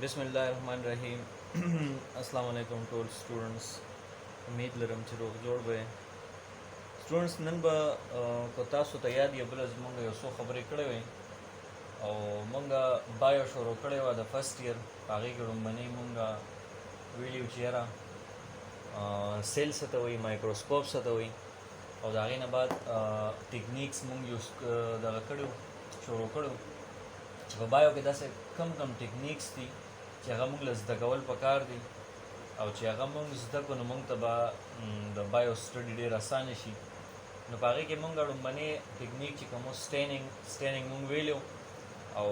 बिस्मिल्लाहिर्रहमानिर्रहीम अस्सलाम वालेकुम टू ऑल स्टूडेंट्स। उम्मीद लरम چې روغ جوړ به स्टूडेंट्स نن به کو تاسو ته یاد یې بل زمونږ یو څو خبرې کړې وې او مونږه بایو شروع کړې وه د فرست ایئر. هغې کې لومبنۍ مونږه ویلي چې یاره سیل څه ته وایي، مایکروسکوپ څه ته وایي، او د هغې نه بعد ټیکنیکس مونږ یوز دغه کړي شروع کړو چې په بایو کې داسې کم کم ټیکنیکس دي چې هغه مونږ له زده کول پکار دي او چې هغه مونږ زده کړو نو مونږ ته به د بایو سټډي ډېر اسانه شي. نو په هغې کې مونږ لومبنۍ ټیکنیک چې کوم سټینینګ مونږ ویلو او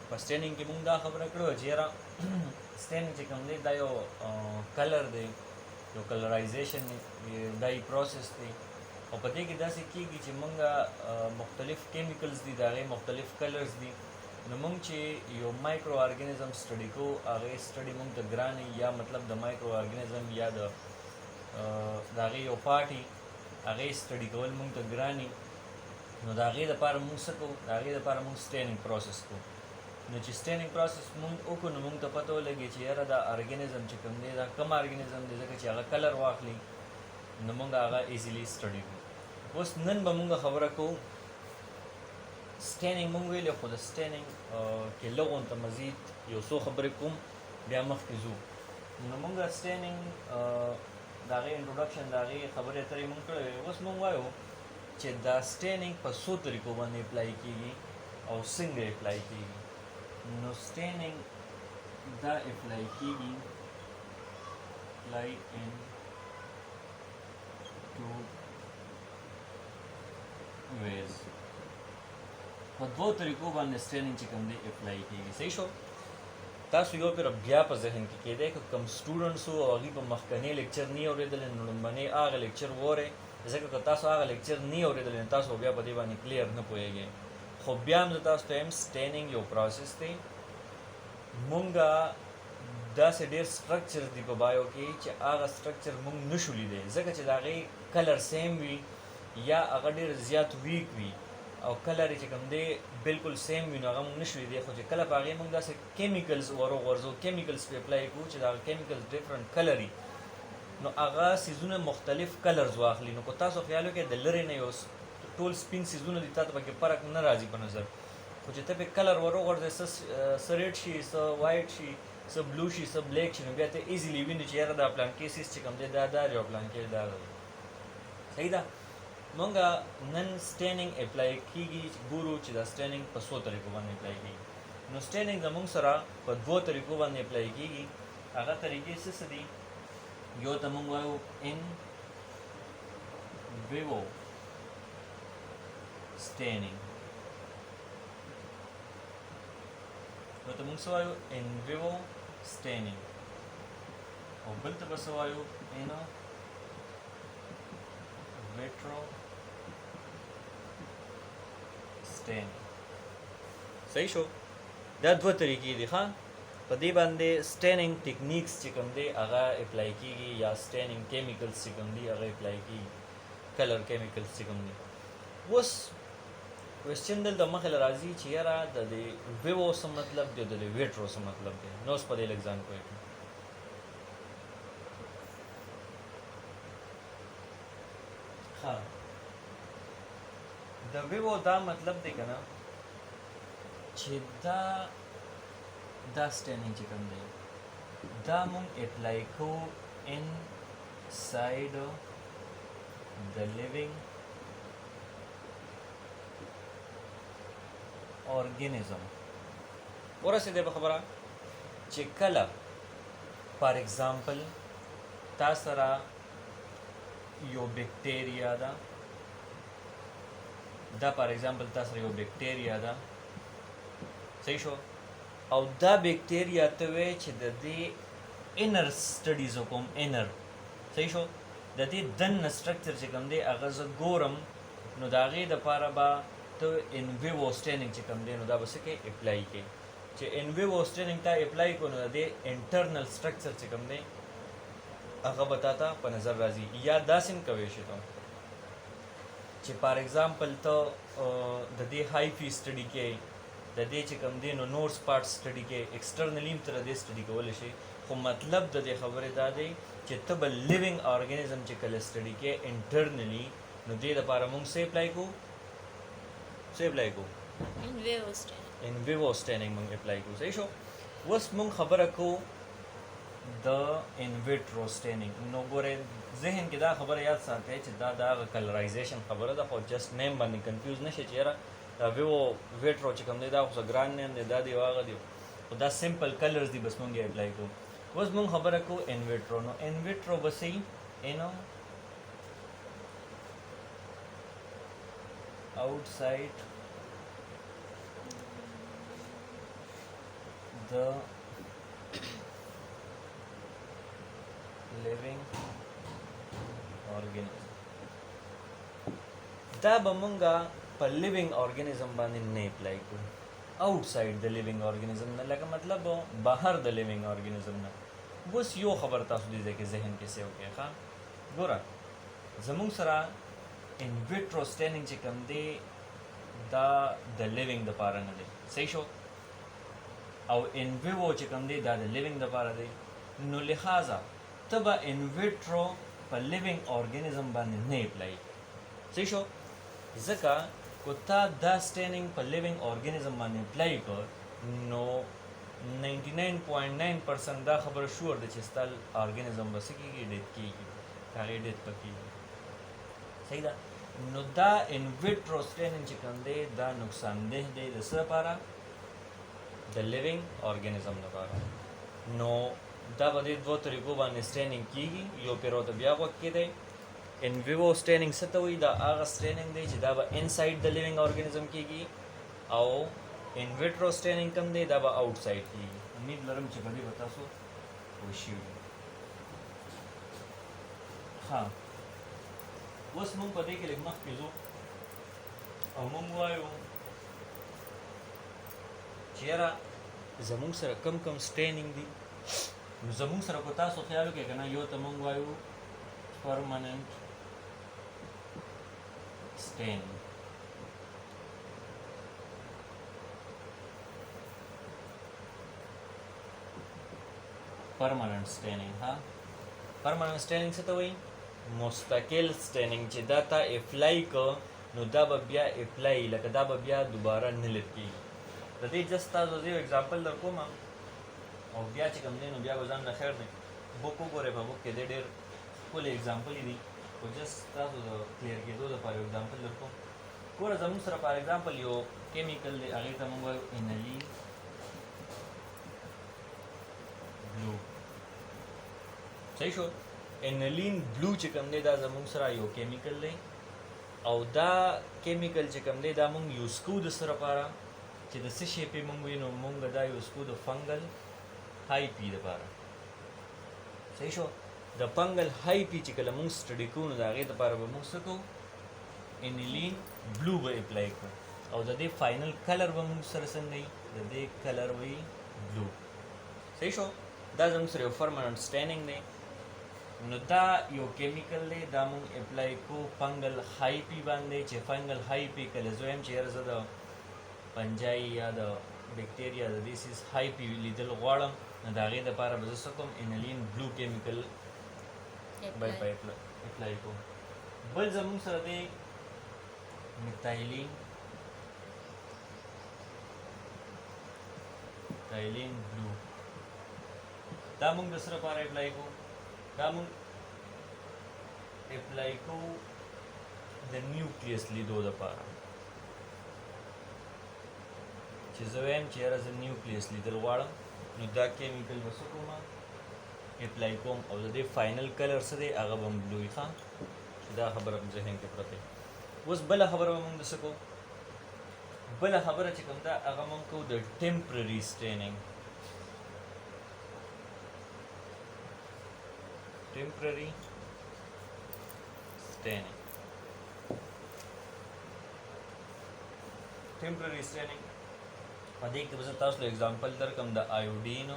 په سټینینګ کې مونږ دا خبره کړې وه چې یاره سټینینګ چې کوم دی دا یو کلر دی، یو کلرایزیشن دا یې پروسس دی او په دې کې داسې کېږي چې مونږ مختلف کیمیکلز دي، د هغې مختلف کلرز دي. نو مونږ چې یو مایکرو ارګانیزم سټډي کوو هغې سټډي مونږ ته ګرانې یا مطلب د مایکرو ارګانیزم یا د هغې یو پارټي هغې سټډي کول مونږ ته ګرانې. نو د هغې دپاره مونږ څه کوو؟ د هغې دپاره مونږ سټینینګ پروسس کوو. نو چې سټینینګ پروسس مونږ وکړو نو مونږ ته پته ولګي چې یاره دا ارګانیزم چې کوم دی دا کم ارګانیزم دی، ځکه چې هغه کلر واخلي نو مونږ هغه ایزیلی سټډي کوو. اوس نن به مونږ خبره کوو سټینینګ مونږ ویلې، خو د سټینینګ کې لږ غونته مزید یو څو خبرې کوم بیا مخکې ځو. نو مونږ سټینینګ د هغې انټروډکشن د هغې خبرې اترې مونږ کړې وې. اوس مونږ وایو چې دا سټینینګ په څو طریقو باندې اپلای کېږي او څنګه اپلای کېږي. نو سټینینګ دا اپلای کېږي اپلای ان ټو ویز، په دوو طریقو باندې سټینینګ چې کوم دی اپلای کېږي. صحیح شو؟ تاسو یو پیر بیا په ذهن کې کېدی که کوم سټوډنټس وو او هغوی په مخکنی لیکچر نه اورېدلی نو لومبنۍ هغه لیکچر وورئ، ځکه که تاسو هغه لیکچر نه اورېدلی نو تاسو بیا په دې باندې کلیر نه پوهېږئ. خو بیا هم زه تاسو ته یم سټینینګ یو پروسس دی. مونږه داسې ډېر سټرکچر دي په بایو کې چې هغه سټرکچر مونږ نشو لیدی، ځکه چې د هغې کلر سیم وي یا هغه ډېر زیات ویک وي او کلر یې چې کوم دی بالکل سیم وي نو هغه مونږ نشو لیدی. خو چې کله په هغې مونږ داسې کیمیکلز وروغورځو، کیمیکلز پې اپلای کوو چې د هغه کیمیکلز ډفرنټ کلر وي نو هغه څیزونه مختلف کلرز واخلي. نو که تاسو خیال وکړئ د لرې نه یو ټول سپین څیزونه دي، تا ته پکې فرق نه راځي په نظر، خو چې ته پې کلر وروغورځوې څه ریډ شي، څه وایټ شي، څه بلو شي، څه بلیک شي، نو بیا ته ایزیلی وینې چې یاره دا پلانکې څیز چې کوم دی دا دی او پلانکې دا دی. صحیح ده؟ مونږه نن سټینینګ اپلای کېږي، ګورو چې دا سټینینګ په څو طریقو باندې اپلای کېږي. نو سټینینګ زمونږ سره په دوو طریقو باندې اپلای کېږي. هغه طریقې څه دي؟ یو ته مونږ وایو ان ویوو سټینینګ، یو ته مونږ څه وایو ان ویوو سټینینګ، او بل ته به څه وایو ان ویټرو سټینینګ. صحیح شو؟ دا دوه طریقې دي. ښه، په دې باندې سټینینګ ټیکنیکس چې کوم دی هغه اپلای کېږي یا سټینینګ کیمیکلز چې کوم دي هغه اپلای کېږي، کلر کیمیکلز چې کوم دي. اوس کوېسچن دلته مخې له راځي چې یاره د دې ویوو څه مطلب دی او د دې ویټرو څه مطلب دی. نو اوس په دې لږ ځان پوه کړو. ها، د ویوو دا مطلب دی که نه چې دا سټینینګ چې کوم دی دا مونږ اپلای کوو ان سایډ د لیوینګ ارګانیزم. ورسېدی به خبره چې کله فار ایگزامپل تا سره یو بیکټیریا ده، دا فار ایگزامپل تا سره یو بیکټیریا ده. صحیح شو؟ او دا بیکټیریا ته وایې چې د دې انر سټډیز وکړم، انر. صحیح شو؟ د دې دننه سټرکچر چې کوم دی هغه زه ګورم نو د هغې دپاره به ته ان ویوو سټینینګ چې کوم دی نو دا به څه کوې؟ اپلای کوې. چې ان ویوو سټینینګ تا اپلای کړو نو د دې انټرنل سټرکچر چې کوم دی هغه به تا ته په نظر راځي. یا داسې هم کوی شي ته چې فار ایگزامپل ته د دې هایفي سټډي کوې د دې چې کوم دی نو نور سپارټ سټډي کې ایکسټرنلی تر دې سټډي کول شي خو مطلب د دې خبرې دا دی چې ته به لیوینګ ارګانیزم چې کله سټډي کې انټرنلی نو دې لپاره موږ څه اپلای کوو ان ویوو سټینینګ موږ اپلای کوو صحیح شو اوس موږ خبره کوو د ان ویټرو سټینینګ نو ګورئ ذهن کې دا خبره یاد ساتئ چې دا د هغه کلرایزیشن خبره ده خو جسټ نیم باندې کنفیوز نشئ چې یاره دا ویټرو چې کوم دی دا خو ګران نیم دی دا دی هغه دی خو دا سمپل کلرز دي بس موږ یې اپلای کوو اوس موږ خبره کوو ان ویټرو نو ان ویټرو به صحیح انو outside the living organism دا به مونږه په لیوینګ ارګانیزم باندې نه اپلای کوو outside the living organism نه لکه مطلب بهر د لیوینګ ارګانیزم نه بس یو خبر تاسو دې کې ذهن کې سیو کې ښا ګوره زموږ سره ان ویټرو سټینینګ چې کوم دی دا د لیوینګ لپاره نه دی صحیح شو او ان ویوو چې کوم دی دا د لیوینګ لپاره دی نو لہذا ته به ان ویټرو په لیوینګ ارګانیزم باندې نه اپلای صحیح شو ځکه کو تا دا سټینینګ په لیوینګ ارګانیزم باندې اپلای کړ نو 99.9% دا خبره شور ده چې ستل ارګانیزم بس کېږي ډیټ کېږي هغه ډیټ پکېږي صحیح ده نو دا ان ویټرو سټینینګ چې کوم دی دا نقصان ده دی د څه لپاره د لیوینګ ارګانیزم لپاره نو دا به د دوه طریقو باندې سټینینګ کېږي یو پیرو ته بیا وخت کې دی ان ویوو سټینینګ څه ته وایي دا هغه سټینینګ دی چې دا به انسایډ د لیوینګ ارګانیزم کېږي او ان ویټرو سټینینګ کوم دی دا به آوټسایډ کېږي امید لرم چې په دې به تاسو پوه شوي ها اوس موږ په دې کې لږ مخکې ځو او موږ وایو چې یاره زموږ سره کم کم سټینینګ دي نو زموږ سره کو تاسو خیال وکړئ که نه یو ته موږ وایو permanent staining permanent staining ها permanent staining څه ته وایي مستقل سټینینګ چې دا تا اپلای کو نو دا به بیا اپلای لکه دا به بیا دوباره نه لید کېږي د دې جست تاسو یو اگزامپل در کوم او بیا چې کوم دی نو بیا به ځان نه خیر دی بک وګورئ په بک کې دی ډېر ښکلي اگزامپل دي خو جست تاسو د کلیر کېدو دپاره یو اگزامپل در کوم ګوره زموږ سره فار اگزامپل یو کیمیکل دی هغې ته موږ وایو انلین بلو صحیح شو انلین بلو چې کوم دی دا زموږ سره یو کیمیکل دی او دا کیمیکل چې کوم دی دا موږ یوز کوو د څه لپاره چې د څه شی پې موږ وي نو موږ دا یوز کوو د فنګل های پي دپاره صحیح شو د فنګل های پي چې کله موږ سټډي کوو نو د هغې دپاره به موږ څه کوو انلین بلو به اپلای کړو او د دې فاینل کلر به موږ سره څنګه وي د دې کلر وي بلو صحیح شو دا زموږ سره یو پرمننټ سټینینګ دی نو دا یو کیمیکل دی دا موږ اپلای کوو فنګل های پي باندې چې فنګل های پي کله زه وایم چې یاره زه د پنجای یا د بیکټیریا د دې سیز های پي لیدل غواړم نو د هغې دپاره به زه څه کوم انلین بلو کیمیکل اپلای کوم بل زموږ سره دی میتایلین بلو دا موږ د څه لپاره اپلای کوو دا موږ اپلای کوو د نیوکلیس لیدو دپاره چې زه وایم چې یاره زه نیوکلیس لیدل غواړم نو دا کیمیکل به څه کوم اپلای کوم او د دې فاینل کلر څه دی هغه به هم بلو وي ښه چې دا خبره په ذهن کې پرته وي اوس بله خبره به موږ د څه کوو بله خبره چې کوم ده هغه موږ کوو د ټمپرري سټینینګ temporary staining په دې کې به زه تاسو له اگزامپل درکړم د آیوډین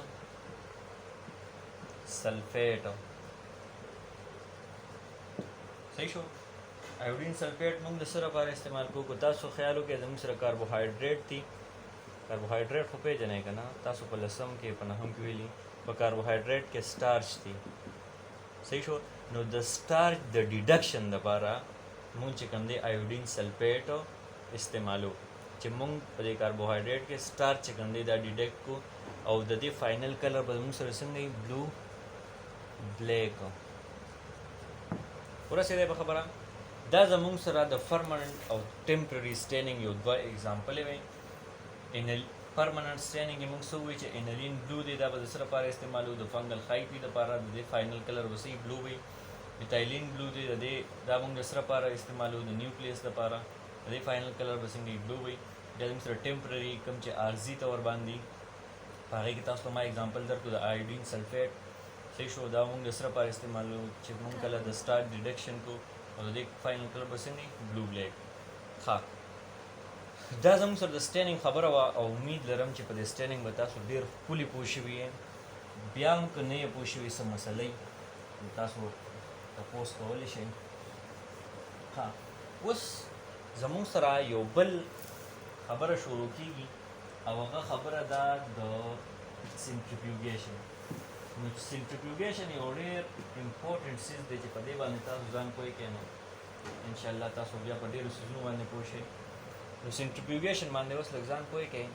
سلفیټ صحیح شو آیوډین سلفیټ موږ د څه لپاره استعمال کوو که تاسو خیال وکړئ زموږ سره کاربوهایډریټ دي कार्बोहाइड्रेट खो पेजने का ना तासो पे लसम के पना हम क्वेली प कार्बोहाइड्रेट के स्टार्च थी सही show know the starch the deduction the पारा मुंग चिकन दे आयोडीन सल्फेट इस्तेमालो चे मुंग पे कार्बोहाइड्रेट के starch chicken they the deduct को और द फाइनल कलर पर मुंग सरसन गई ब्लू ब्लैक पूरा सीधे खबर दा जमुंग सरा द परमानेंट और टेम्पररी स्टेनिंग यो दो एग्जांपल है इन परमानेंट स्टेनिंग के मुंग सो विच इनलिन ब्लू दे दा बदसरा पार इस्तेमाल द फंगल हाइट द पारा द फाइनल कलर वसी ब्लू वे मिथाइलिन ब्लू दे दा मुंग दसरा पारा इस्तेमाल द न्यूक्लियस द पारा द फाइनल कलर वसी ब्लू वे दा मुंग सरा टेम्पररी कम चे आरजी तौर बांधी पागे की तास मा एग्जांपल दर को द आयोडीन सल्फेट सही शो दा मुंग दसरा पार इस्तेमाल चे मुंग कलर द स्टार्ट डिडक्शन को और द फाइनल कलर वसी ब्लू ब्लैक खा دا زموږ سره د سټینینګ خبره وه او امید لرم چې په دې سټینینګ به تاسو ډېر ښکلي پوه شوي یې بیا هم که نه یې پوه شوي څه مسله نو تاسو تپوس کولی شئ ها اوس زموږ سره یو بل خبره شروع کېږي او هغه خبره ده د سینټریفیوګیشن نو سینټریفیوګیشن یو ډېر امپورټنټ څیز دی چې په دې باندې تاسو ځان پوه کړئ نو انشاءالله تاسو بیا په ډېرو څیزونو باندې پوه شئ نو سینټریفیوګیشن باندې اوس لږ ځان پوه کړئ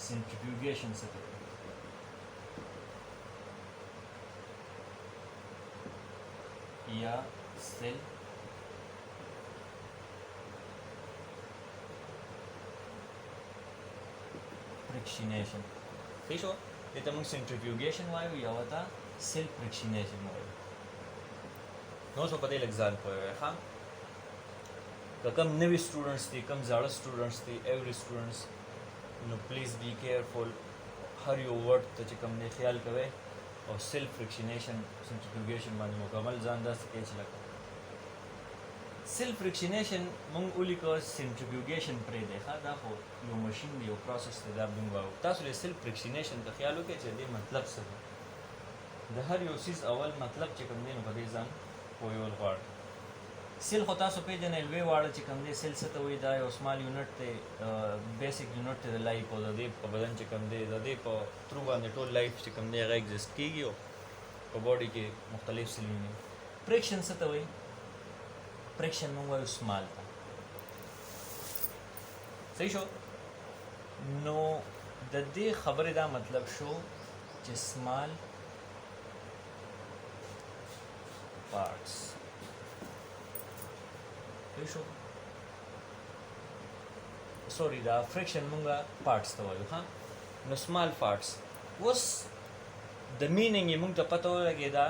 سینټریفیوګیشن څه کوي یا سیل फ्रिक्शनेशन صحیح شو دې ته موږ سینټریفیوګیشن وایو یا ورته سیل فرکشنیشن وایو نو څه په دې لږ ځان پوه وای ښه که کم نوی سټوډنټس دي کم زاړه سټوډنټس دي ایوری سټوډنټس نو پلیز بی کیئرفل هر یو ورډ ته چې کوم دی خیال کوئ او سیلف فرکشنیشن سینټریفیوګیشن باندې مکمل ځان داسې کړئ چې لکه سیلف فرکشنیشن مونږ ولیکو سینټریفیوګیشن پرېږدئ ښه دا خو یو ماشین دی یو پروسس دی دا مونږ وایو تاسو د سیلف فرکشنیشن ته خیال وکړئ چې دې مطلب څه دی د هر یو څیز اول مطلب چې کوم دی نو په دې ځان پوهول غواړي سیل خو تاسو پیژنئ لوی واړه چې کوم دی سیل څه ته وایي دا یو سمال یونټ دی بیسیک یونټ دی د لایف او د دې په بدن چې کوم دی د دې په تھرو باندې ټول لایف چې کوم دی هغه ایگزسټ کېږي او په باډي کې مختلف سیلونه فریکشن څه ته وایي فریکشن موږ وایو سمال ته صحیح شو نو د دې خبرې دا مطلب شو چې سمال parts شو سوري دا فرکشن مونږه پارټس ته وایو ها نو سمال پارټس اوس د مینینګ یې مونږ ته پته ولګېده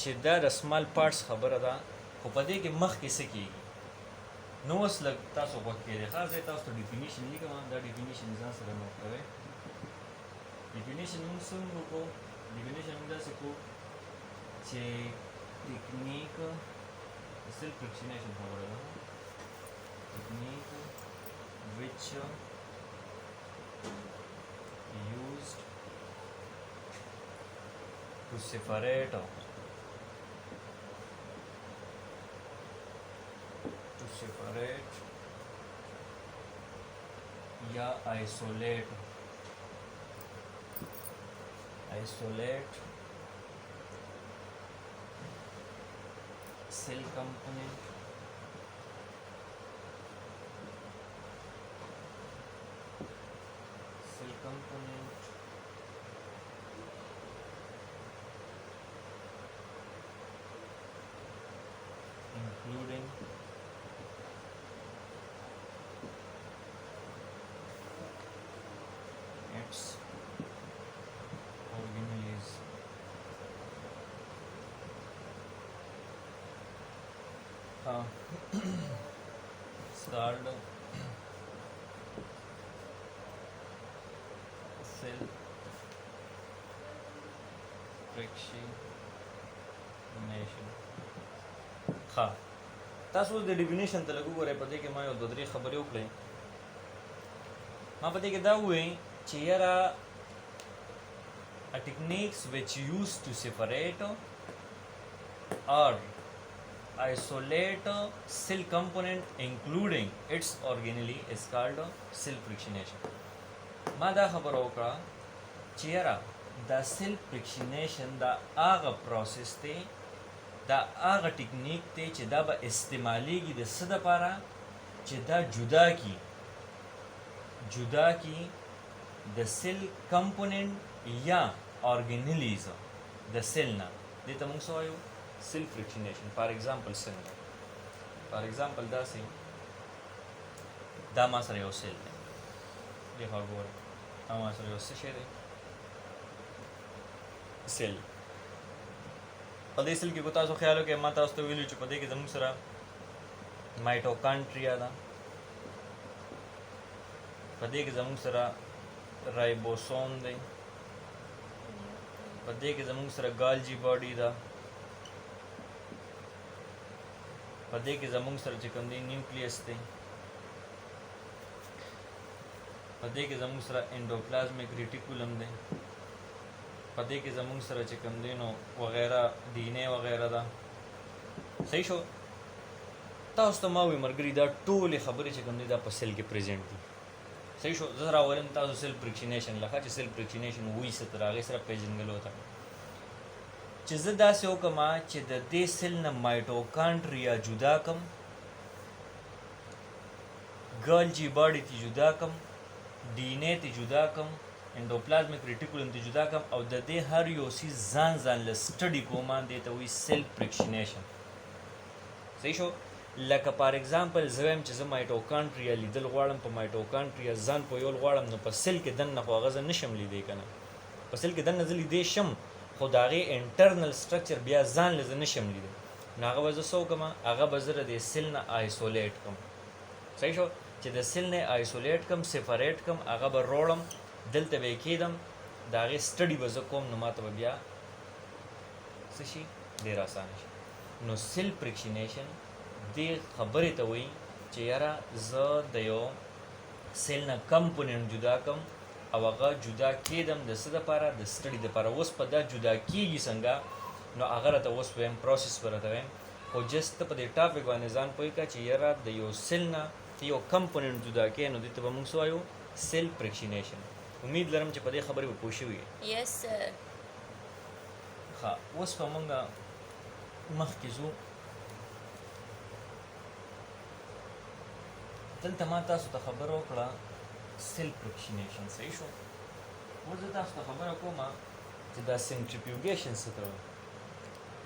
چې دا د سمال پارټس خبره ده خو په دې کې مخکې څه کېږي نو اوس لږ تاسو غوږ کېدئ ښه زه تاسو ته ډیفینیشن لیکم دا ډیفینیشن ځان سره نوټ کوئ ډیفینیشن مونږ څنګه وکړو ډیفینیشن مونږ داسې کړو چې ټیکنیک سیلف فرکشنیشن خبره ده technique which used to separate या isolate cell component including its organelles called cell फ्रिक्शनेशन ها تاسو د ډیفینیشن ته لګو غره پدې کې ما یو دوه درې خبرې وکړې ما پدې کې دا وې چې یاره techniques which used to separate or isolate cell component including its organelle is called cell frictionation ما دا خبره وکړه چې یاره دا سیل فریکشنیشن دا هغه پروسس دی دا هغه ټکنیک دی چې دا به استعمالیږي د څه دپاره چې دا جدا کی د سیل کمپوننټ یا organelles د سیل نه دې ته موږ څه وایو سیل فریکشنیشن فار ایگزامپل څنګه فار ایگزامپل داسې دا ما سره یو سیل دی دې خوا ګوره دا ما سره یو څه شی دی سیل په دې سیل کې کو تاسو خیال وکړئ ما تاسو ته ویلي چې په دې کې زموږ سره مایټوکانډریا ده په دې کې زموږ سره رایبوسوم دی په دې کې زموږ سره ګالجی باډي ده په دې کې زموږ سره چې کوم دی نیوکلیس دی په دې کې زموږ سره انډوپلازمیک ریټیکولم دی په دې کې زموږ سره چې کوم دی نو وغیره ډي ان اے وغیره ده صحیح شو تاسو ته ما وایي ملګري دا ټولې خبرې چې کوم دی دا په سیل کې پریزنټ دي صحیح شو زه راولم تاسو سیل فریکشنیشن لکه چې سیل فریکشنیشن وایي څه تر هغې سره پیژندګلو ته چې زه داسې وکړم چې د دې سیل نه مایټوکانډریا جدا کړم ګالجي باډي ته جدا کړم ډي ان اے ته جدا کړم انډوپلازمیک ریټیکولم ته جدا کړم او د دې هر یو څیز ځان له سټډي کوم دې ته وایي سیل فریکشنیشن صحیح شو لکه فار ایگزامپل زه وایم چې زه مایټوکانډریا لیدل غواړم په مایټوکانډریا ځان پویول غواړم نو په سیل کې دننه خو هغه زه نشم لیدی که نه په سیل کې دننه زه لیدی شم خو د هغې انټرنل سټرکچر بیا ځان له زه نشم لیدی نو هغه به زه څه وکړم هغه به زه د سیل نه آیسولیټ کړم صحیح شو چې د سیل نه آیسولیټ کړم سیپریټ کړم هغه به روړم دلته به یې کېدم د هغې سټډي به زه کوم نو ماته به بیا څه شي ډېر اسانه شي نو سیل فریکشنیشن دې خبرې ته وایي چې یاره زه د یو سیل نه کمپوننټ جدا کړم او هغه جدا کېدم د څه دپاره د سټډي دپاره اوس په دا جدا کېږي څنګه نو هغه راته اوس ویم پروسس به راته ویم خو جست ته په دې ټاپک باندې ځان پوه کړه چې یاره د یو سیل نه یو کمپوننټ جدا کړې نو دې ته به موږ څه وایو سیل فریکشنیشن امید لرم چې په دې خبرې به پوه شوي یس سر ښه اوس به موږ مخکې ځو دلته ما تاسو ته خبره وکړه سیل فریکشنیشن صحیح شو اوس زه تاسو ته خبره کوم چې دا سنټریفیوګیشن څه ته وایي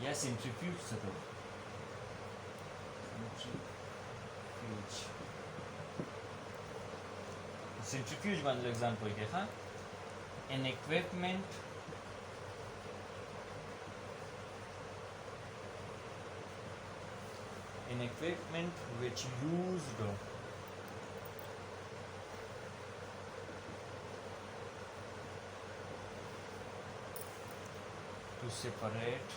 یا سنټریفیوج څه ته وایي سنټریفیوج باندې لږ ځان پوه کړئ ښه an equipment which used to separate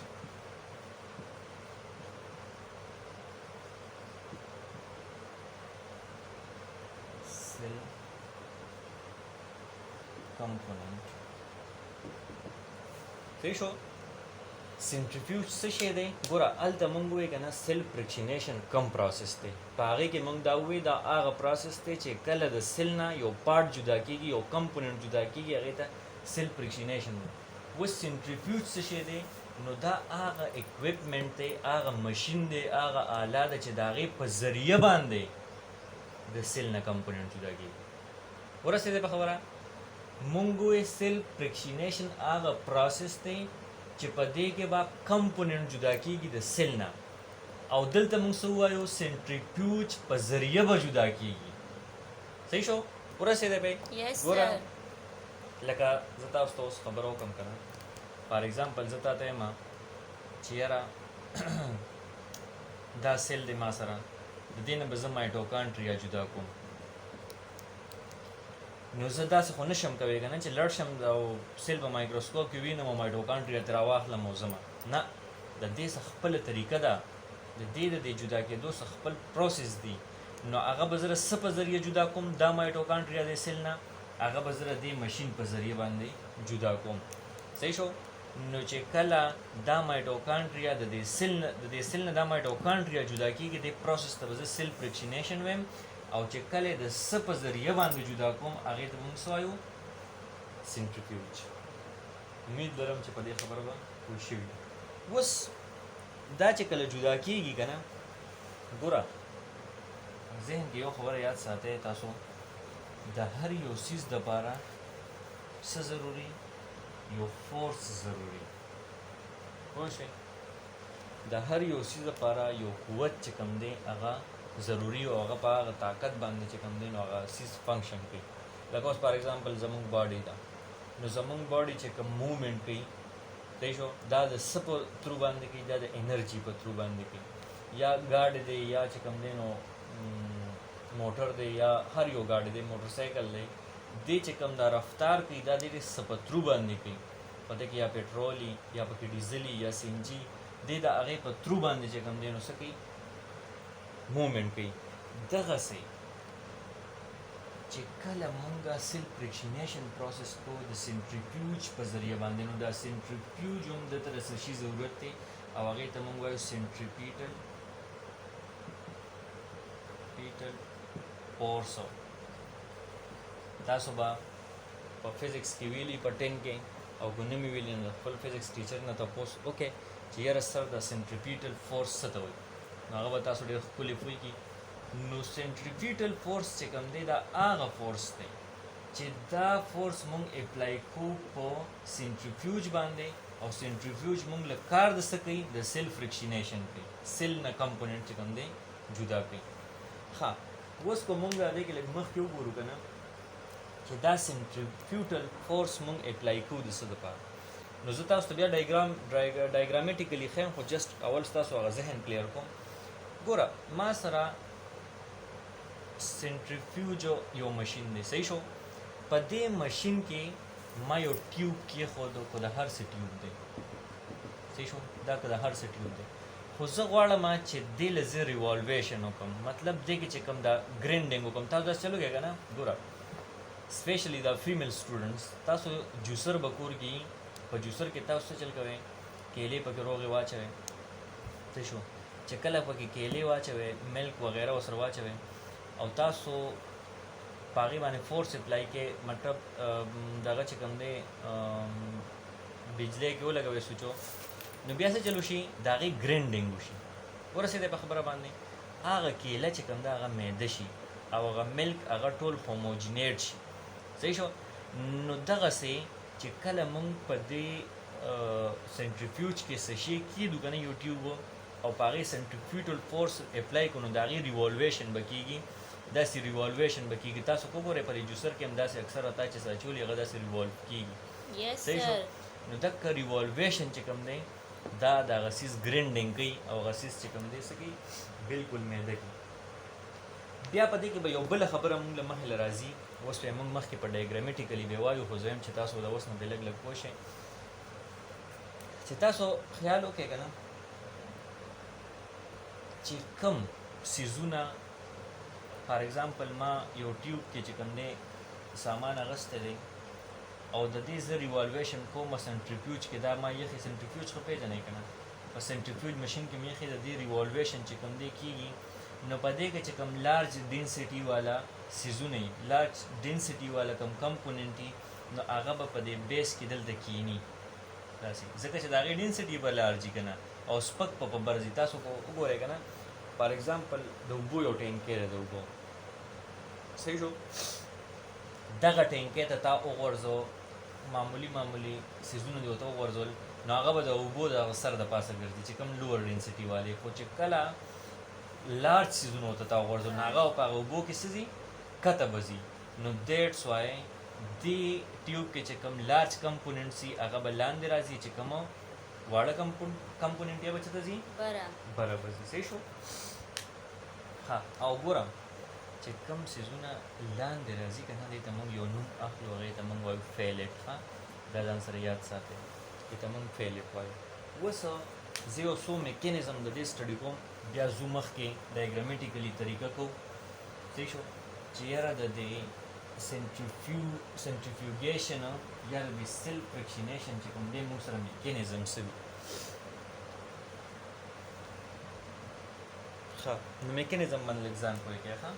cell component صحیح شو سنټریفیوج څه شی دی ګوره هلته مونږ ووایو که نه سیل فریکشنیشن کم پروسس دی په هغې کې مونږ دا ووایو دا هغه پروسس دی چې کله د سیل نه یو پارټ جدا کېږي یو کمپوننټ جدا کېږي هغې ته سیل فریکشنیشن دی اوس سنټریفیوج څه شی دی نو دا هغه اکوپمنټ دی هغه مشین دی هغه آله ده چې د هغې په ذریعه باندې د سیل نه کمپوننټ جدا کېږي ورسېدی په خبره مونږ وایو سیل فریکشنیشن هغه پروسس دی چې په دې کې به کمپوننټ جدا کېږي د سیل نه او دلته مونږ څه ووایو سنټریفیوج په ذریعه به جدا کېږي صحیح شو ورسېدی پې یس ګوره سر لکه زه تاسو ته اوس خبره وکړم که نه فار ایگزامپل زه تا ته یم چې یاره دا سیل دی ما سره د دې نه به زه مایټوکانډریا جدا کوم نو زه داسې خو نشم کوی که نه چې لړ شم او سیل په مایکروسکوپ کې وینم او مایټوکانډریا ترې راواخلم او ځمه نه د دې څه خپله طریقه ده د دې جدا کېدو څه خپل پروسس دی نو هغه به زه څه په ذریعه جدا کوم دا مایټوکانډریا د سیل نه هغه به زه د دې مشین په ذریعه باندې جدا کوم صحیح شو نو چې کله دا مایټوکانډریا د دې سیل نه دا مایټوکانډریا جدا کېږي دې پروسس ته به زه سیل فریکشنیشن ویم او چې کله د څه په ذریعه باندې جدا کوم هغې ته موږ څه وایو سنټریفیوج. امید لرم چې په دې خبره به پوه شوي. اوس دا چې کله جدا کېږي که نه، ګوره ذهن کې یو خبره یاد ساتئ تاسو، د هر یو څیز دپاره څه ضروري؟ یو فورس ضروري. پوه شئ؟ د هر یو څیز لپاره یو قوت چې کوم دی هغه ضروري او هغه په هغه طاقت باندې چې کوم دی نو هغه څیز فنکشن کوي. لکه اوس فار ایگزامپل زمونږ باډي ده، نو زمونږ باډي چې کوم موومنټ کوي صحیح شو، دا د څه په ترو باندې کوي؟ دا د انرژي په ترو باندې کوي. یا ګاډی دی یا چې کوم دی نو موټر دی یا هر یو ګاډی دی، موټر سایکل دی، دې چې کوم دا رفتار کوي دا د څه په ترو باندې کوي؟ پته کې یا پټرولي یا پکې ډیزلي یا سی ان جي، دې د هغې په ترو باندې چې کوم دی نو څه کوي؟ موومنټ کوي. دغسې چې کله مونږه سیلف فریکشنیشن پروسس کوو د سنټریفیوج په ذریعه باندې، نو دا سنټریفیوج هم دته د څه شي ضرورت دی او هغې ته مونږ وایو سنټریپیټل فورس. تاسو به په فزیکس کې ویلي په 10 کې، او که نه مې ویلي نو خپل فزیکس ټیچر نه تپوس وکړئ چې یاره سر د سنټریپیټل فورس څه ته وایي، نو هغه به تاسو ډېر ښکلې پوه کړي. نو سنټریپیټل فورس چې کوم دی دا هغه فورس دی چې دا فورس مونږ اپلای کوو په سنټریفیوج باندې، او سنټریفیوج مونږ له کار د څه کوي؟ د سیلف فریکشنیشن کوي، سیل نه کمپوننټ چې کوم دی جدا کوي. ښه اوس که مونږ د هغې کې لږ مخکې وګورو که نه چې دا سنټریفیوټل فورس مونږ اپلای کوو د څه دپاره، نو زه تاسو ته بیا ډایګرامیټیکلی ښیم، خو جسټ اول ستاسو هغه ذهن کلیر کوم. ګوره ما سره سنټریفیوج یو مشین دی، صحیح شو. په دې مشین کې ما یو ټیوب کېښودو، که د هر څه ټیوب دی، صحیح شو، دا که د هر څه ټیوب دی، خو زه غواړم چې دې له زه ریوالویشن وکړم، مطلب دې کې چې کوم دا ګرینډینګ وکړم. تاسو داسې چلو کې که نه، ګوره اسپیشلی دا فیمیل سټوډنټس، تاسو جوسر به کور کې په جوسر کې تاسو څه چل کوئ؟ کیلې پکې روغې واچوئ، څه شو، چې کله پکې کیلې واچوئ، ملک وغیره ورسره واچوئ، او تاسو په هغې باندې فورس اپلای کې، مطلب دغه چې کوم دی بجلی کې ولګوئ سوچو، نو بیا څه چل وشي؟ د هغې ګرینډینګ وشي. ورسېدی په خبره باندې، هغه کیله چې کوم ده هغه میده شي او هغه ملک هغه ټول هوموجینیټ شي، صحیح شو. نو دغسې چې کله مونږ په دې سنټریفیوج کې څه شي کېږدو که نه، یو ټیوب او په هغې سنټریفیوټل فورس اپلای کړو، نو د هغې ریوالویشن به کېږي، داسې ریوالویشن به کېږي. تاسو کو ګورئ په دې جوسر کې هم داسې اکثره تا چې څه اچولي هغه داسې ریوالو کېږي، صحیح شو. نو دغه ریوالویشن چې کوم دی دا د هغه څیز ګرینډینګ کوي او هغه څیز چې کوم دی څه کوي؟ بلکل میده کوي. بیا په دې کې به یو بله خبره مونږ له مخې له راځي، اوس به یې مونږ مخکې په ډایګرامیټیکلي به وایو، خو زه یم چې تاسو د اوس نه بې لږ لږ پوه شئ. چې تاسو خیال وکړئ که نه چې کوم څیزونه فار ایگزامپل ما یو ټیوب کې چې کوم دی سامان اغستی دی او د دې زه ریوالویشن کوم سنټریفیوج کې، دا ما یخې سنټریفیوج خو پېژنئ که نه، په سنټریفیوج مشین کې مې یخې د دې ریوالویشن چې کوم دی کېږي، نو په دې کې چې کوم لارج ډینسټي والا څیزونه وي، لارج ډینسټي والا کوم کمپوننټ وي، نو هغه به په دې بیس کې دلته کښېني داسې، ځکه چې د هغې ډینسټي به لارج وي که نه، او سپک به په برځي. تاسو وګورئ که نه، فار ایگزامپل د اوبو یو ټینکی دی، د اوبو، صحیح شو، دغه ټینکی ته تا وغورځو، معمولی څیزونه دې ورته وغورځول، نو هغه به د اوبو د سر د پاسه ګرځي چې کوم لوور ډینسټي والې، خو چې کله لارج څیزونه ورته تا وغورځول نو هغه په هغه اوبو کې څه ځي؟ کته به ځي. نو دیټس وای دې ټیوب کې چې کوم لارج کمپوننټس وي هغه به لاندې راځي، چې کوم واړه کمپوننټ یې به چېرته ځي؟ بره به ځي، صحیح شو. ها او ګوره چې کوم څیزونه لاندې راځي که نه، دې ته مونږ یو نوم اخلو، هغې ته مونږ وایو فیلیټ. ها دا ځان سره یاد ساتئ، دې ته مونږ فیلیټ وایو. اوس زه یو څو میکینزم د دې سټډي کوم، بیا ځو مخکې ډایګرامیټیکلي طریقه کوو، صحیح شو، چې یاره د دې سنټریفیوګیشن یا د دې سیلف فریکشنیشن چې کوم دی مونږ سره میکینزم څه وي. ښه نو میکینزم باندې لږ ځان پوه کړئ. ښه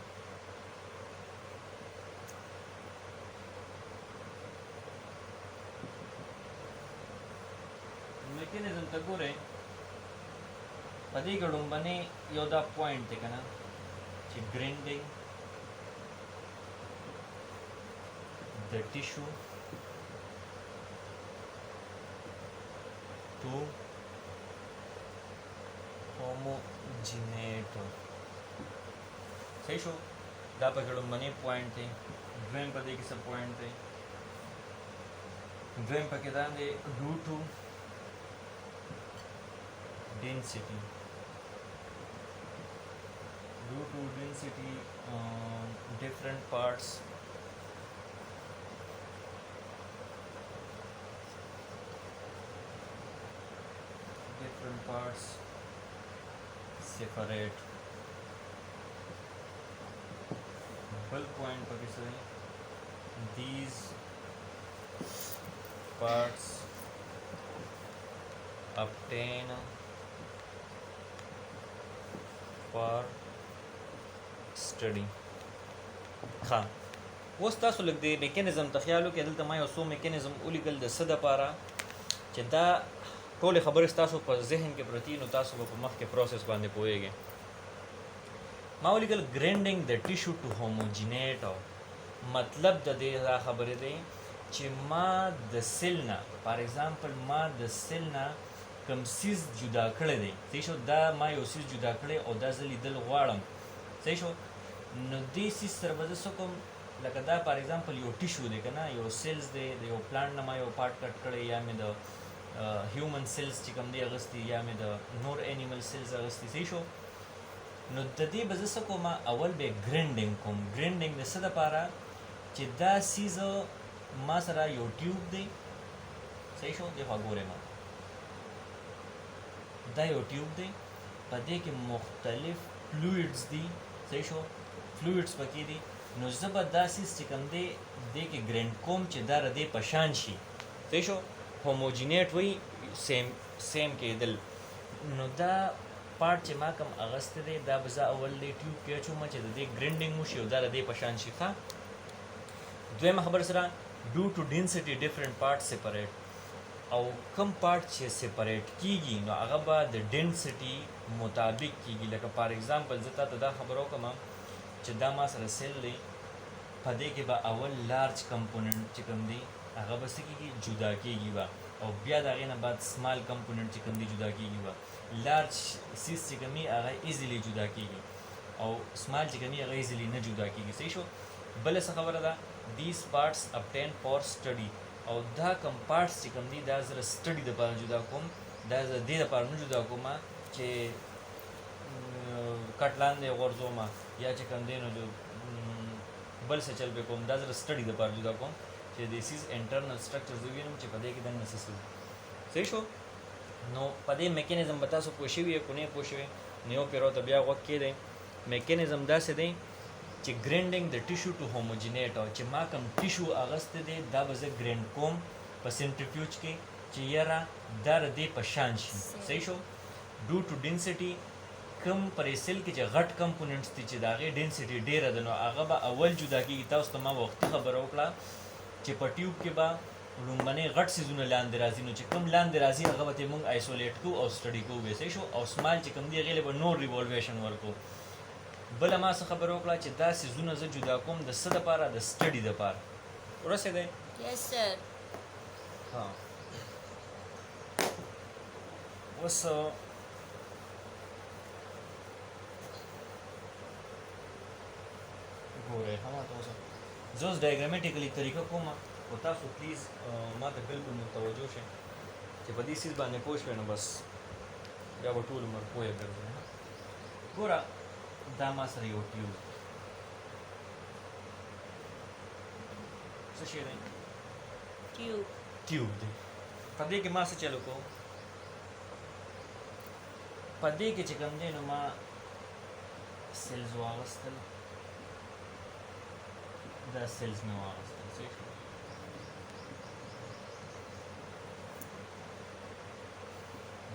میکانیزم ته ګورئ په دې کې لومبنی یو دا پوینټ دی که نه چې ګرینډینګ د ټیشو ټو homogenate صحیح شو دا پکې لومبنی پوینټ دی دویم په دې کې څه پوینټ دی دویم پکې دا دی ډو ټو density due to density different parts separate ball point पर किस these parts obtain for study ها اوس تاسو لږ د میکانیزم ته خیال وکړئ دلته ما یو څو میکانیزم ولیکل د څه دپاره چې دا ټولې خبرې ستاسو په ذهن کې پرتي نو تاسو به په مخکې پروسس باندې پوهیږئ ما ولیکل ګرینډینګ د ټیشو ټو هوموجینیټ مطلب د دې دا خبرې دی چې ما د سیل نه فار ایگزامپل ما د سیل نه کوم سیز جدا کړی دی صحیح شو دا ما یو سیز جدا کړی او دا زه لیدل غواړم صحیح شو نو دې سیز سره به زه څه کوم لکه دا فار ایگزامپل یو ټیشو دی که نه یو سیلز دی د یو پلانټ نه ما یو پارټ کټ کړی یا مې د هیومن سیلز چې کوم دی اغستی یا مې د نور انیمل سیلز اغستی صحیح شو نو د دې به زه څه کوم اول به ګرینډینګ کوم ګرینډینګ د څه دپاره چې دا سیز ما سره یو ټیوب دی صحیح شو دې خوا ګورئ ما دا یو ټیوب دی په دې کې مختلف فلویډز دي صحیح شو فلویډز پکې دي نو زه به دا سیز چې کوم دی دې کې ګرینډ کوم چې دا ردې په شان شي صحیح شو هوموجینیټ وی سیم کېدل نو دا پارټ چې ما کوم اغستی دی دا به زه اول دې ټیوب کې اچوم چې د دې ګرینډینګ وشي او دا ردې په شان شي ښه دویمه خبر سره ډو ټو ډینسټي ډفرنٹ پارټ سپریټ او کم پارټ چې سپریټ کیږي نو هغه به د ډینسټي مطابق کیږي لکه فار ایگزامپل زه تاته دا خبره وکړم چې دا ما سره سیل دی په دې کې به اول لارج کمپوننټ چې کوم دی هغه به څه کیږي جدا کیږي به او بیا د هغې نه بعد سمال کمپوننټ چې کوم دی جدا کیږي به لارج سیز چې کوم هغه ایزیلی جدا کیږي او سمال چې کوم هغه ایزیلی نه جدا کیږي صحیح شو بله څه خبره ده these parts obtained for study او دا کم پارټس چې کوم دي دا زه سټډي دپاره جدا کوم دا زه دې دپاره نه جدا کوم چې کټ لاندې غورځوم یا چې کوم دی نو بل څه چل پې کوم دا زه سټډي دپاره جدا کوم چې دیس از انټرنل سټرکچر زه وینم چې په دې کې دننه څه څه صحیح شو نو په دې میکانیزم به تاسو پوه شوي یې که نه یې پوه شوي نو یو پېر ورته بیا غوږ کېدی میکانیزم داسې دی چې ګرینډینګ د ټیشو ټو هوموجینیټ او چې ما کوم ټیشو اغستی دی دا به زه ګرینډ کوم په سینټریفیوج کې چې یاره دا د دې په شان شي صحیح شو ډو ټو ډینسټي کم پرې سیل کې چې غټ کمپوننټس دي چې د هغې ډینسټي ډېره ده نو هغه به اول جدا کېږي تاسو ته ما وختي خبره وکړه چې په ټیوب کې به لومبنۍ غټ سیزونه لاندې راځي نو چې کوم لاندې راځي هغه به موږ آیسولیټ کوو او سټډي کوو به صحیح شو او سمال چې کوم دي هغې له به نور ریوالویشن ورکوو بله ما څه خبره وکړه چې دا سیزونه زه جدا کوم د څه دپاره د سټډي دپاره ورسېدی Yes, sir. ها اوس ګورئ ښه ما ته اوس زه اوس ډایګرامیټیکلي طریقه کوم خو تاسو پلیز ما ته بلکل متوجه شئ چې په دې سیز باندې پوه شوئ نو بس بیا به ټول عمر پوهه ګرځئ ګوره دا ما سره یو ټیوب څه شی دی Tube. ټیوب دی په دې کې ما څه چل وکړو په دې کې چې کوم دی نو ما سیلز واغستل دا سیلز مې واغستل صحیح شو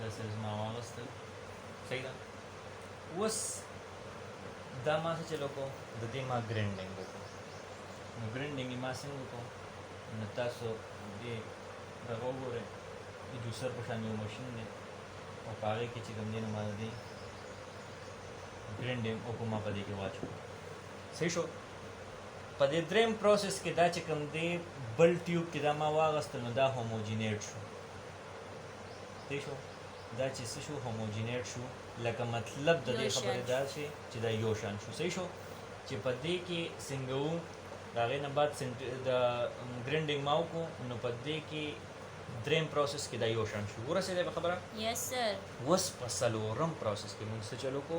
دا سیلز ما واغستل صحیح ده اوس دا ما څه چل وکړو د دې ما ګرینډینګ وکړو نو ګرینډینګ یې ما څنګه وکړو نو تاسو دې دغه وګورئ د جوسر په شان یو ماشین دی او په هغې کې چې کوم دی نو ما د دې ګرینډینګ وکړو ما په دې کې واچو صحیح شو په دې دریم پروسس کې دا چې کوم دی بل ټیوب کې دا ما واغستل نو دا هوموجینیټ شو صحیح شو دا چې څه شو هوموجینیټ شو لکه مطلب د دې خبرې دا شي چې دا یو شان شو صحیح شو چې په دې کې څنګه وو د هغې نه بعد د ګرینډینګ ما وکړو نو په دې کې دریم پروسس کې دا یو شان شو ورسېدی به خبره Yes, sir. اوس په څلورم پروسس کې مونږ څه چلو کو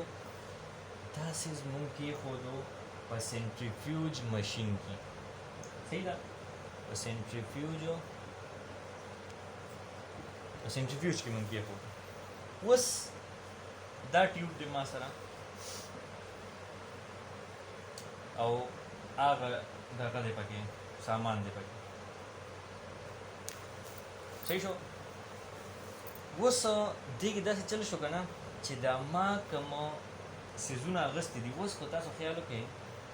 دا څیز مونږ کېښودو په سینټریفیوج مشین کې صحیح ده په سینټریفیوج کې مونږ کېښودو اوس دا ټیوب دی ما سره او هغه دغه دی پکې سامان دی پکې صحیح شو اوس دې کې داسې چل شو که نه چې دا ما کوم څیزونه اخیستي دي اوس خو تاسو خیال وکړئ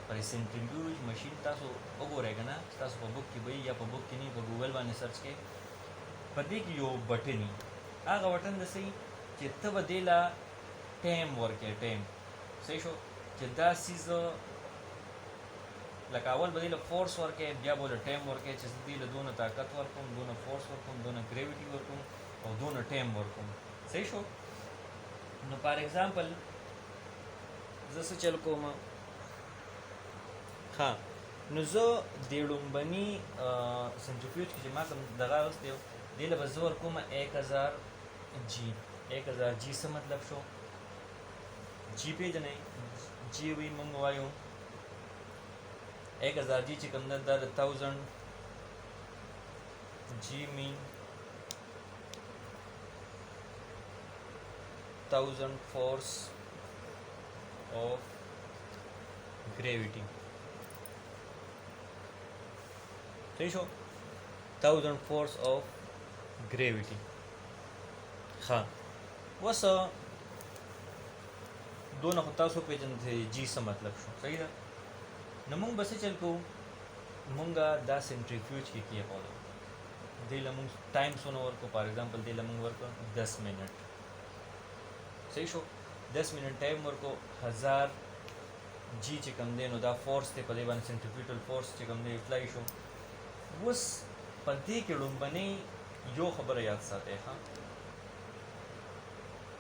پر سینټریفیوج مشین تاسو وګورئ که نه تاسو په بک کې به یا په بک کې نه په ګوګل باندې سرچ کړئ په دې کې یو بټن وي هغه بټن داسې وي چې ته به دې له ټایم ورکړې ټایم صحیح شو چې دا څیز لکه اول به دې له فورس ورکړې بیا به له ټایم ورکړې چې زه دې له دونه طاقت ورکوم دونه فورس ورکوم دونه ګریویټي ورکوم او دونه ټایم ورکوم صحیح شو نو فار ایگزامپل زه څه چل کوم ها نو زه د لومبني سنټریفیوج کې چې ما کوم دغه اخیستی و دې له به زه ورکوم 1000 جی 1000 جی څه مطلب شو جی پېژنئ جی وی موږ وایو 1000 جی چې کوم ده دا د 1000 جی مین 1000 force of gravity صحیح شو 1000 force of gravity ها اوس دونه خو تاسو پېژنئ جی څه مطلب شو صحیح ده نو موږ به څه چل کوو موږ دا سینټریفیوج کې کېښودو دې له موږ ټایم څونه ورکړو فار ایگزامپل دې له موږ ورکړو 10 منټ صحیح شو 10 منټ ټایم ورکړو 1000 جی چې کوم دی نو دا فورس دی په دې باندې سینټریفیوټل فورس چې کوم دی اپلای شو اوس په دې کې لومبنۍ یو خبره یاد ساتئ ښه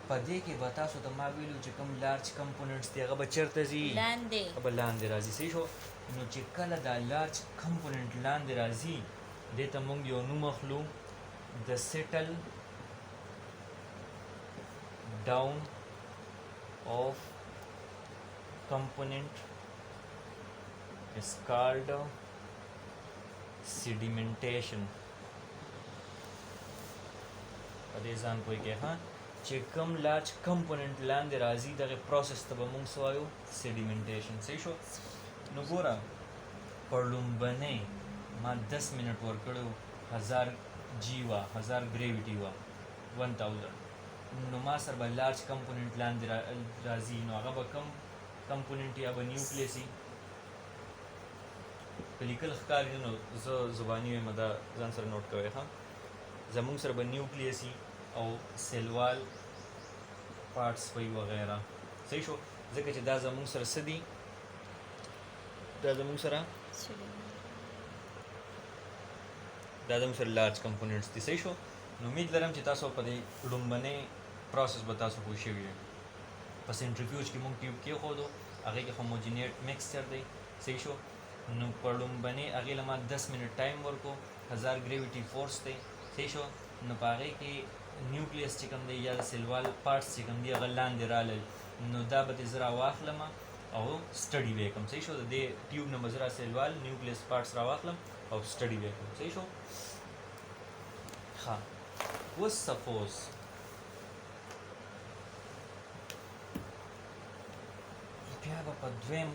په دې کې به تاسو ته ما ویلو چې کوم لارج کمپوننټس دي هغه به چېرته ځي لاندې هغه به لاندې راځي صحیح شو نو چې کله دا لارج کمپوننټ لاندې راځي دې ته موږ یو نوم اخلو د سیټل ډاون of component is called sedimentation په دې ځان پوه کې ها چې کوم لارج کمپوننټ لاندې راځي دغه پروسس ته به موږ څه وایو سیډیمنټیشن صحیح شو نو ګوره پر لومبنۍ ما 10 منټ ورکړو 1000 جی وا 1000 ګریویټي وا 1000 نو ما سره به لارج کمپوننټ لاندې راځي نو هغه به کم کمپوننټ یا به نیوکلیس وي که لیکل ښکاري نو زه زباني وایم دا ځان سره نوټ کوئ ښه زموږ سره به نیوکلیس وي او سیلوال پارټس وي وغیره صحیح شو ځکه چې دا زموږ سره څه دي دا زموږ سره لارج کمپوننټس دي صحیح شو نو امید لرم چې تاسو په دې لومبنۍ پروسس به تاسو پوه شوي یئ په سینټریفیوج کې موږ ټیوب کېښودو هغې کې هوموجینیټ مکسچر دی صحیح شو نو په لومبنۍ هغې له ما 10 منټ ټایم ورکړو 1000 ګریویټي فورس دی صحیح شو نو په هغې کې نیوکلیس چې کوم دی یا سیلوال پارټس چې کوم دي هغه لاندې رالل نو دا به دې زه راواخلم او سټډي به یې کړم صحیح شو د دې ټیوب نه به زه سیلوال نیوکلیس پارټس راواخلم او سټډي به یې کړم صحیح شو ها اوس سپوز بیا به په دویم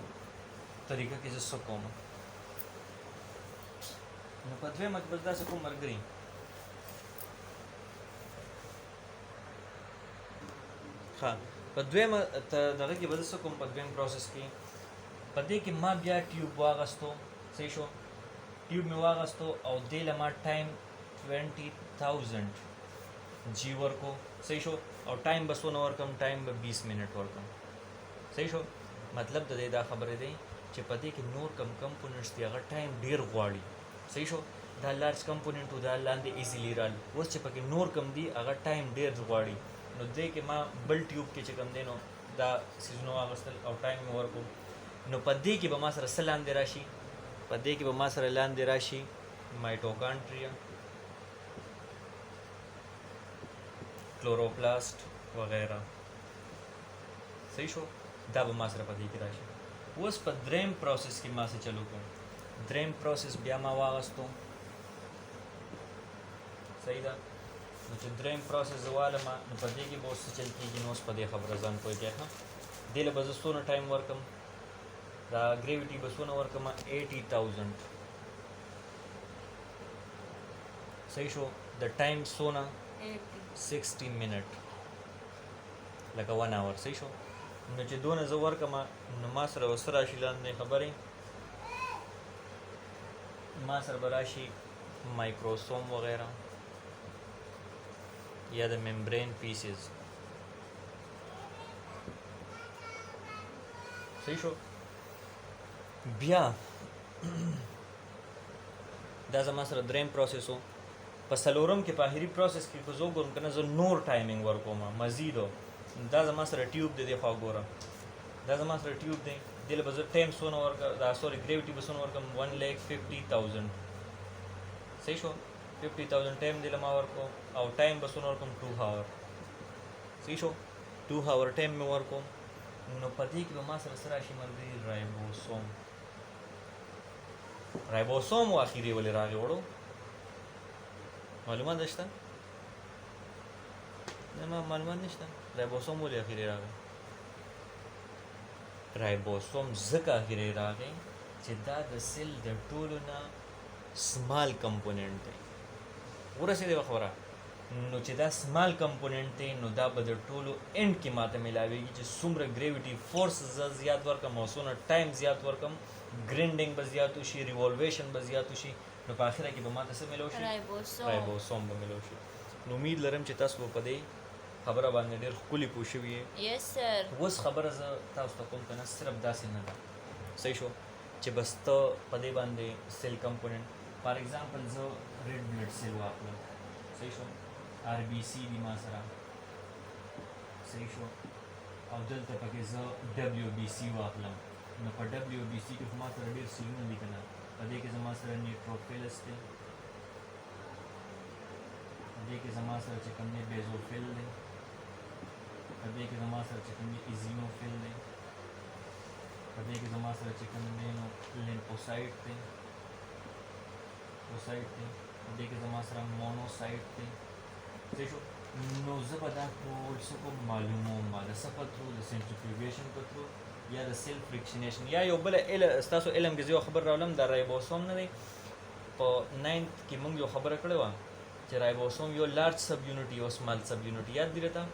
طریقه کې زه څه کوم نو په دویمه کې به داسې کوم ملګري ښه په دویمه دغه کې به زه څه کوم په دویم پروسس کې په دې کې ما بیا ټیوب واغستو صحیح شو ټیوب مې واغستو او دې له ما ټایم 20,000 جی ورکو صحیح شو او ټایم به څونه ورکم ټایم به 20 منټ ورکم صحیح شو مطلب د دې دا خبره دی چې په دې کې نور کم کمپوننټس دی هغه ټایم ډیر غواړي صحیح شو دا لارج کمپوننټ دا لاندې ایزیلی رال اوس چې پکې نور کم دی هغه ټایم ډیر غواړي نو دې کې ما بل ټیوب کې چې کم دی نو دا سیزنو اغستل او ټایم مې ورکو نو په دې کې به ما سره څه لاندې راشي په دې کې به ما سره لاندې راشي مایټوکانډریا کلوروپلاست وغیرہ صحیح شو دا به ما سره په دې کې راشي اوس په دریم پروسس کې ما څه چلو کوم دریم پروسس بیا ما واغستو صحیح ده نو چې دریم پروسس زواله ما نو په دې کې به اوس څه چل کېږي نو اوس په دې خبره ځان پوهېږئ ښه دې له به زه څونه ټایم ورکم دا ګریویټي به څونه ورکم 80,000 صحیح شو د ټایم څونه 60 منټ لکه 1 اور صحیح شو نو چې دونه زه ورکم نو ما سره وسره راشي لاندې خبرې ما سره به راشي مایکروسوم وغیرہ یا د ممبرین پیسز صحیح شو بیا دا زما سره دریم پروسس و په څلورم کې په آخري پروسس کې که زه وګورم که نه زه نور ټایمینګ ورکوم مزید دا زما سره ټیوب دی دې خوا ګوره دا زما سره ټیوب دی دې له به زه ټایم څونه ورکړم دا سوري ګریویټي به څونه ورکړم 1,50,000 صحیح شو 50,000 ټایم دې له ما ورکو او ټایم به څونه ورکړم 2 هاور صحیح شو 2 هاور ټایم مې ورکوم نو په دې کې به ما سره څه راشي ملګري رایبوسوم و اخري ولې راغی وړو معلومات شته نه ما معلومات نشته رایبوسوم ولې اخري راغی رایبوسوم ځکه اخري راغی چې دا د سیل د ټولو نه سمال کمپوننټ دی ورسېدې خبره نو چې دا سمال کمپوننټ دی نو دا به د ټولو انډ کې ماته ملاویږي چې څومره ګریویټي فورس زه زیات ورکم او څومره ټایم زیات ورکم ګرینډینګ به زیات وشي ریوالویشن به زیات وشي نو په اخره کې به ماته څه ملو شي رایبوسوم به ملو شي نو امید لرم چې تاسو په دې خبره باندې ډېر ښکلي پوه شوي یې Yes, sir. اوس خبره زه تاسو ته کوم که نه صرف داسې نه ده صحیح شو چې بس ته په دې باندې سیل کمپوننټ فار ایگزامپل زه ریډ بلډ سیل واخلم صحیح شو آر بي سي دي ما سره صحیح شو او دلته پکې زه ډبلیو بي سي واخلم نو په ډبلیو بي سي کې خو ما سره ډېر سیلونه دي که نه په دې کې زما سره نیوټروفیلس دی په دې کې زما سره چې کوم دی بیزوفیل دی په دې کې زما سره چې کوم دی ایزینوفیل دی په دې کې زما سره چې کوم دی نو لیمفوسایټ دی اوسایټ دی په دې کې زما سره مونوسایټ دی صحیح شو نو زه به دا ټول څه کوم معلوموم ما د څه په ترو د سنټریفیوګیشن په ترو یا د سیل فریکشنیشن یا یو بله ستاسو علم کې زه یو خبر راولم دا رایبوسوم نه دی په 9th کې موږ یو خبره کړې وه چې رایبوسوم یو لارج سب یونټ یو سمال سب یونټ یاد دی راته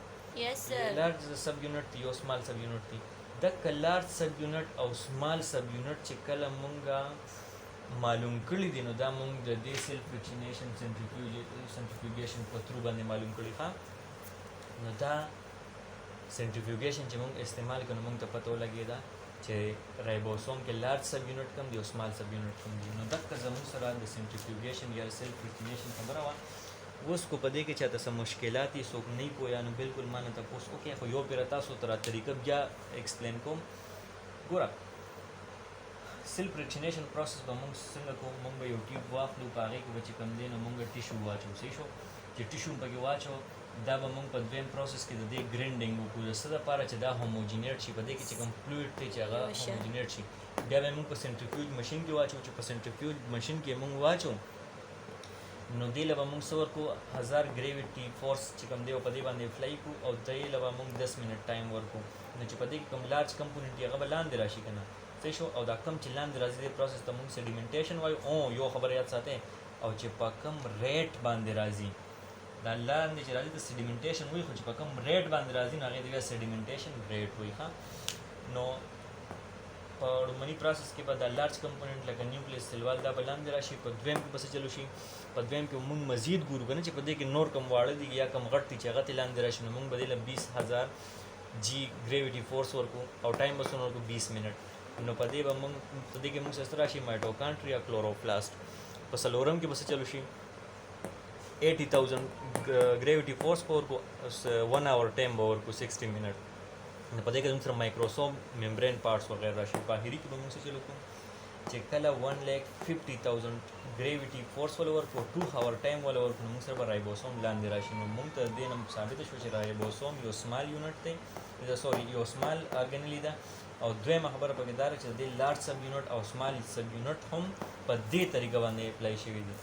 Yes, sir. لارج سب یونټ یو سمال سب یونټ دی دکه لارج سب یونټ او سمال سب یونټ چې کله مونږه معلوم کړي دي نو دا مونږ د دې سیل فریکشنیشن سنټریفیوګیشن په ترو باندې معلوم کړي ښه نو دا سنټریفیوګیشن چې مونږ استعمال کړو مونږ ته پته ولګېده چې رایبوسوم کې لارج سب یونټ کم دی او سمال سب یونټ کم دی نو دغه زموږ سره د سنټریفیوګیشن یا سیل فریکشنیشن خبره وه اوس کو په دې کې چاته څه مشکلات یې څوک نه پوهیا نو بالکل ما نه تپوس وکړئ خو یو پېره تاسو ته را طریقه بیا ایکسپلین کوم ګوره سیل فریکشنیشن پروسس به مونږ څنګه کوو مونږ به یو ټیوب واخلو په هغې کې به چې کوم دی نو مونږ ټیشو واچو صحیح شو چې ټیشو پکې واچو دا به مونږ په دویم پروسس کې د دې ګرینډینګ وکړو د څه دپاره چې دا هوموجینیټ شي په دې کې چې کوم فلویډ دی چې هغه هوموجینیټ شي بیا به مونږ په سنټریفیوج مشین کې واچو چې په سنټریفیوج مشین کې مونږ واچو نو دې له به مونږ څه ورکړو 1000 ګریویټي فورس چې کوم دی په دې باندې اپلای کړو او دې له به مونږ 10 منټ ټایم ورکړو نو چې په دې کې کوم لارج کمپوننټ دی هغه به لاندې راشي که نه صحیح شو او دا کم چې لاندې راځي دې پروسس ته مونږ سیډیمنټیشن وایو او یو خبره یاد ساتئ او چې په کم ریټ باندې راځي دا لاندې چې راځي د سیډیمنټیشن وایي خو چې په کم ریټ باندې راځي نو هغې ته بیا سیډیمنټیشن ریټ وایي ښه نو په لومړني پروسس کې به دا لارج کمپوننټ لکه نیوکلیس سیل وال دا به لاندې راشي، په دویم کې به څه چلو شي، په دویم کې موږ مزید ګورو که نه چې په دې کې نور کم واړه دي یا کم غټ دي چې هغه ترې لاندې راشي، نو موږ به دې له 20,000 جی ګریویټي فورس ورکو او ټایم به څومره ورکو 20 منټ. نو په دې به موږ په دې کې موږ څه راشي مایټوکانډریا یا کلوروپلاست. په څلورم کې به څه چلو شي 80,000 ګریویټي فورس به ورکو 1 آور ټایم به ورکو 60 منټ. نو په دې کې موږ سره مایکروسوم ممبرین پارټس وغیرہ راشي. په اخري کې به موږ څه چلو کوو چې کله 1,50,000 ګریویټي فورس ول ورکو 2 آور ټایم ول ورکو نو موږ سره به رایبوسوم لاندې راشي. نو موږ ته دې نه ثابته شوه چې رایبوسوم یو سمال یونټ دی، یو سمال ارګنلي ده. او دویمه خبره پکې دا ده چې د دې لارج سب یونټ او سمال سب یونټ هم په دې طریقه باندې اپلای شوي دي.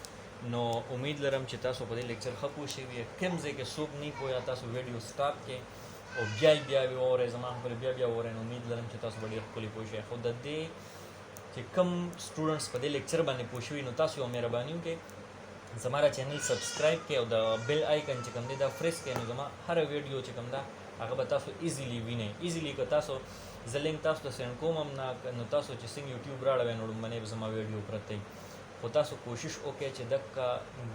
نو امید لرم چې تاسو په دې لیکچر ښه پوه شوي یې. کوم ځای کې څوک نه پوهه تاسو ویډیو سټاپ کړئ او بیا یې واورئ، زما خبرې بیا واورئ. نو امید لرم چې تاسو به ډېر ښکلي پوه شئ. خو د دې چې کوم سټوډنټس په دې لیکچر باندې پوه شوي نو تاسو یو مهرباني وکړئ زما را چینل سبسکرایب کړئ او د بیل آیکن چې کوم دی دا پریس کړئ، نو زما هره ویډیو چې کوم ده هغه به تاسو ایزیلی وینئ. ایزیلی که تاسو زه لینک تاسو ته سینډ کوم هم نه، نو تاسو چې څنګه یوټیوب راړوئ نو لومړنی به زما ویډیو پرته وي. خو تاسو کوشش وکړئ چې دغه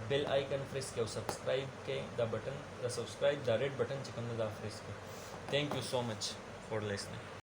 بیل آیکن پریس کړئ او سبسکرایب کړئ، دا بټن د سبسکرایب دا ریډ بټن چې کوم دی دا پریس کړئ. Thank you so much for listening.